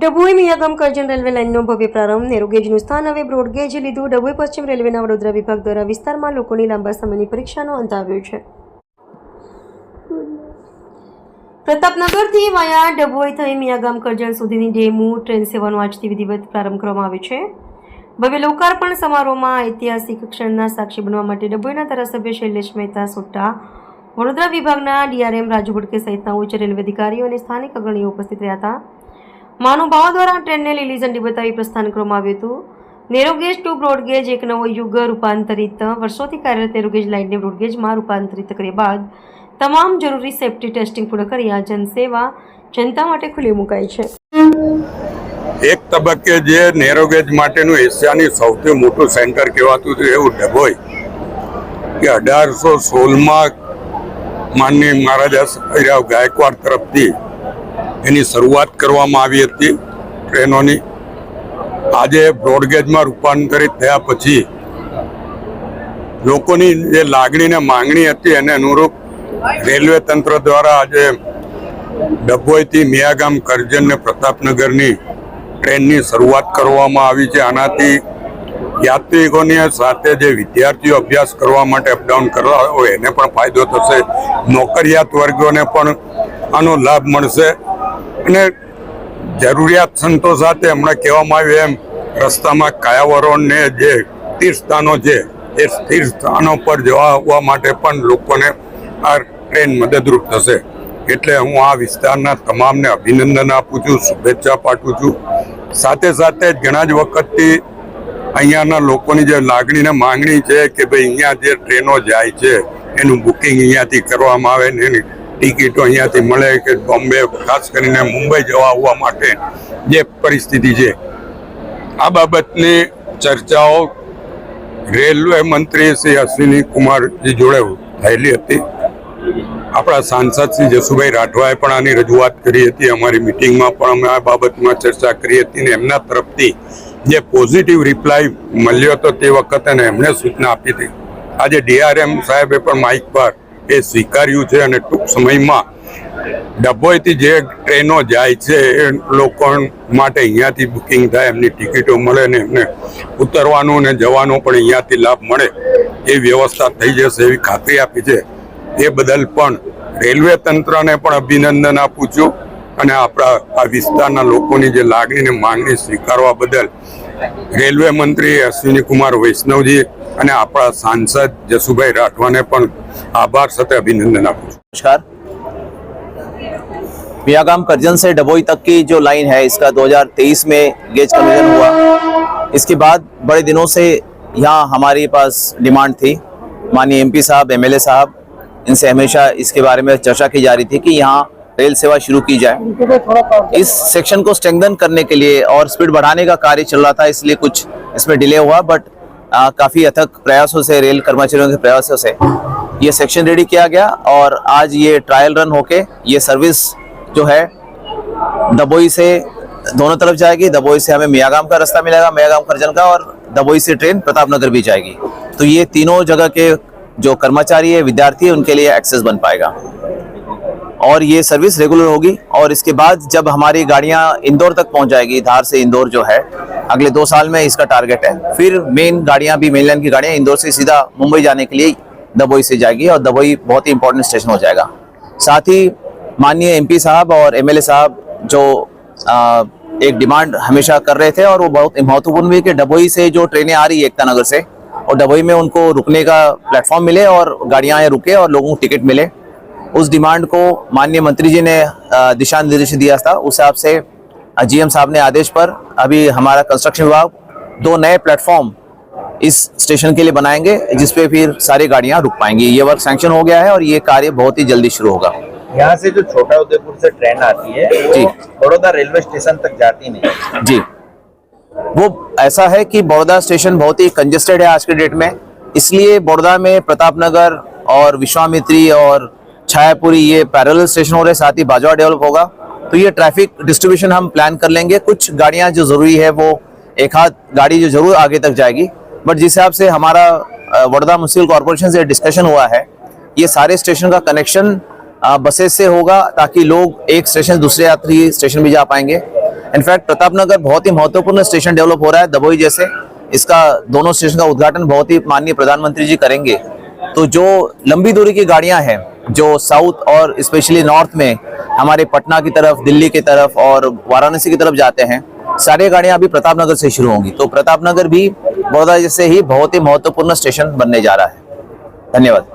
Dabhoi Miyagam Karjan railway લાઇનનો ભવ્ય પ્રારંભ. નેરોગેજનું સ્થાન હવે બ્રોડગેજ લીધું. ડભોઈ પશ્ચિમ રેલવેના વડોદરા વિભાગ દ્વારા વિસ્તારમાં લોકોની લાંબા સમયની પરીક્ષાનો અંત આવ્યો છે. પ્રતાપનગરથી વાયા ડભોઈ થઈ મિયાગામ કરજણ સુધીની ડેમુ ટ્રેન સેવાનો આજથી વિધિવત પ્રારંભ કરવામાં આવ્યો છે. ભવ્ય લોકાર્પણ સમારોહમાં ઐતિહાસિક ક્ષણના સાક્ષી બનવા માટે ડભોઈના ધારાસભ્ય શૈલેષ મહેતા સોટા, વડોદરા વિભાગના ડીઆરએમ રાજુ ભડકે સહિતના ઉચ્ચ રેલવે અધિકારીઓ અને સ્થાનિક અગ્રણીઓ ઉપસ્થિત રહ્યા હતા. મહાનુભાવો દ્વારા ટ્રેનને લીલી ઝંડી બતાવી પ્રસ્થાન કરવામાં આવ્યું હતું. નેરોગેજ ટુ બ્રોડગેજ એક નવો યુગ રૂપાંતરિત. વર્ષોથી કાર્યરત નેરોગેજ લાઇનને બ્રોડગેજમાં રૂપાંતરિત કર્યા બાદ તમામ જરૂરી સેફ્ટી ટેસ્ટિંગ પૂર્ણ કરી આ જનસેવા જનતા માટે ખુલ્લી મુકાઈ છે. એક તબક્કે જે નેરોગેજ માટેનું એશિયાની સૌથી મોટું સેન્ટર કહેવાતું હતું એવું ડભોઈ કે 1816માં માનનીય મહારાજા સયાજીરાવ ગાયકવાડ તરફથી એની શરૂઆત કરવામાં આવી હતી ટ્રેનોની. આજે બ્રોડગેજમાં રૂપાંતરિત થયા પછી લોકોની જે લાગણી ને માંગણી હતી એને અનુરૂપ રેલવે તંત્ર દ્વારા આજે ડભોઈથી મિયાગામ કરજણ ને પ્રતાપનગરની ટ્રેનની શરૂઆત કરવામાં આવી છે. આનાથી યાત્રિકોની સાથે જે વિદ્યાર્થીઓ અભ્યાસ કરવા માટે અપડાઉન કરવા હોય એને પણ ફાયદો થશે, નોકરિયાત વર્ગોને પણ આનો લાભ મળશે અને જરૂરિયાત સંતોષાતે હમણાં કહેવામાં આવ્યું એમ રસ્તામાં કાયાવરોને જે તીર્થસ્થાનો છે એ તીર્થસ્થાનો પર જવા આવવા માટે પણ લોકોને આ ટ્રેન મદદરૂપ થશે. એટલે હું આ વિસ્તારના તમામને અભિનંદન આપું છું, શુભેચ્છા પાઠવું છું. સાથે સાથે ઘણા જ વખતથી અહીંયાના લોકોની જે લાગણી ને માંગણી છે કે ભાઈ અહીંયા જે ટ્રેનો જાય છે એનું બુકિંગ અહીંયાથી કરવામાં આવે ને એની ટિકિટો અહીંયાથી મળે કે બોમ્બે ખાસ કરીને મુંબઈ જવા આવવા માટે જે પરિસ્થિતિ છે આ બાબતની ચર્ચાઓ રેલવે મંત્રી શ્રી અશ્વિની કુમારજી જોડે થયેલી હતી. આપણા સાંસદ શ્રી જસુભાઈ રાઠવાએ પણ આની રજૂઆત કરી હતી. અમારી મિટિંગમાં પણ અમે આ બાબતમાં ચર્ચા કરી હતી ને એમના તરફથી જે પોઝિટિવ રિપ્લાય મળ્યો હતો તે વખતે એમણે સૂચના આપી હતી. આજે ડીઆરએમ સાહેબે પણ માઇક પર એ સ્વીકાર્યું છે અને ટૂંક સમયમાં ડભોઈથી જે ટ્રેનો જાય છે એ લોકો માટે અહીંયાથી બુકિંગ થાય, એમની ટિકિટો મળે ને એમને ઉતરવાનું ને જવાનો પણ અહીંયાથી લાભ મળે એ વ્યવસ્થા થઈ જશે એવી ખાતરી આપી છે. એ બદલ પણ રેલવે તંત્રને પણ અભિનંદન આપું છું અને આપણા આ વિસ્તારના લોકોની જે લાગણી ને માંગણી સ્વીકારવા બદલ રેલવે મંત્રી અશ્વિની કુમાર વૈષ્ણવજી અને આપણા સાંસદ જસુભાઈ રાઠવાને પણ આભાર સાથે અભિનંदन આપું છું. नमस्कार. मियागाम करजन से डभोई तक की जो लाइन है इसका 2023 में गेज कमीशन हुआ. इसके बाद बड़े दिनों से यहाँ हमारे पास डिमांड थी. माननीय एमपी साहब, एमएलए साहब, इनसे हमेशा इसके बारे में चर्चा की जा रही थी कि यहाँ रेल सेवा शुरू की जाए. इस सेक्शन को स्ट्रेंथन करने के लिए और स्पीड बढ़ाने का कार्य चल रहा था, इसलिए कुछ इसमें डिले हुआ. बट काफ़ी अथक प्रयासों से, रेल कर्मचारियों के प्रयासों से ये सेक्शन रेडी किया गया और आज ये ट्रायल रन होके ये सर्विस जो है डभोई से दोनों तरफ जाएगी. डभोई से हमें मियागाम का रास्ता मिलेगा, मियागाम करजन का, और डभोई से ट्रेन प्रतापनगर भी जाएगी. तो ये तीनों जगह के जो कर्मचारी है, विद्यार्थी है, उनके लिए एक्सेस बन पाएगा और ये सर्विस रेगुलर होगी. और इसके बाद जब हमारी गाड़ियाँ इंदौर तक पहुँच जाएगी, धार से इंदौर जो है अगले 2 साल में इसका टारगेट है. फिर मेन गाड़ियाँ भी, मेनलैंड की गाड़ियाँ इंदौर से सीधा मुंबई जाने के लिए डभोई से जाएगी और डभोई बहुत ही इंपॉर्टेंट स्टेशन हो जाएगा. साथ ही माननीय एमपी साहब और एमएलए साहब जो एक डिमांड हमेशा कर रहे थे और वो बहुत महत्वपूर्ण भी कि डभोई से जो ट्रेनें आ रही है एकता नगर से, और डभोई में उनको रुकने का प्लेटफॉर्म मिले और गाड़ियाँ रुके और लोगों को टिकट मिले. उस डिमांड को माननीय मंत्री जी ने दिशा निर्देश दिया था. उस हिसाब से जीएम साहब ने आदेश पर अभी हमारा कंस्ट्रक्शन विभाग 2 नए प्लेटफॉर्म इस स्टेशन के लिए बनाएंगे जिसपे फिर सारी गाड़ियां रुक पाएंगी. ये वर्क सैंक्शन हो गया है और ये कार्य बहुत ही जल्दी शुरू होगा. यहाँ से जो छोटा उदयपुर से ट्रेन आती है जी, बड़ौदा रेलवे स्टेशन तक जाती नहीं जी. वो ऐसा है कि बड़ौदा स्टेशन बहुत ही कंजेस्टेड है आज के डेट में, इसलिए बड़ौदा में प्रतापनगर और विश्वामित्री और छायापुरी ये पैरेलल स्टेशन हो रहे, साथ ही बाजवा डेवलप होगा. तो ये ट्रैफिक डिस्ट्रीब्यूशन हम प्लान कर लेंगे. कुछ गाड़ियाँ जो जरूरी है वो एक आध गाड़ी जो जरूर आगे तक जाएगी, बट जिस हिसाब से हमारा वडोदरा म्युनिसिपल कॉर्पोरेशन से डिस्कशन हुआ है, ये सारे स्टेशन का कनेक्शन बसेस से होगा ताकि लोग एक स्टेशन दूसरे यात्री स्टेशन भी जा पाएंगे. इनफैक्ट प्रतापनगर बहुत ही महत्वपूर्ण स्टेशन डेवलप हो रहा है दभोई जैसे। इसका दोनों स्टेशन का उद्घाटन बहुत ही माननीय प्रधानमंत्री जी करेंगे। तो जो लंबी दूरी की गाड़ियां हैं जो साउथ और स्पेशली नॉर्थ में हमारे पटना की तरफ, दिल्ली की तरफ और वाराणसी की तरफ जाते हैं, सारी गाड़ियां अभी प्रतापनगर से शुरू होंगी। तो प्रतापनगर भी बड़ौदा जैसे ही बहुत ही महत्वपूर्ण स्टेशन बनने जा रहा है। धन्यवाद।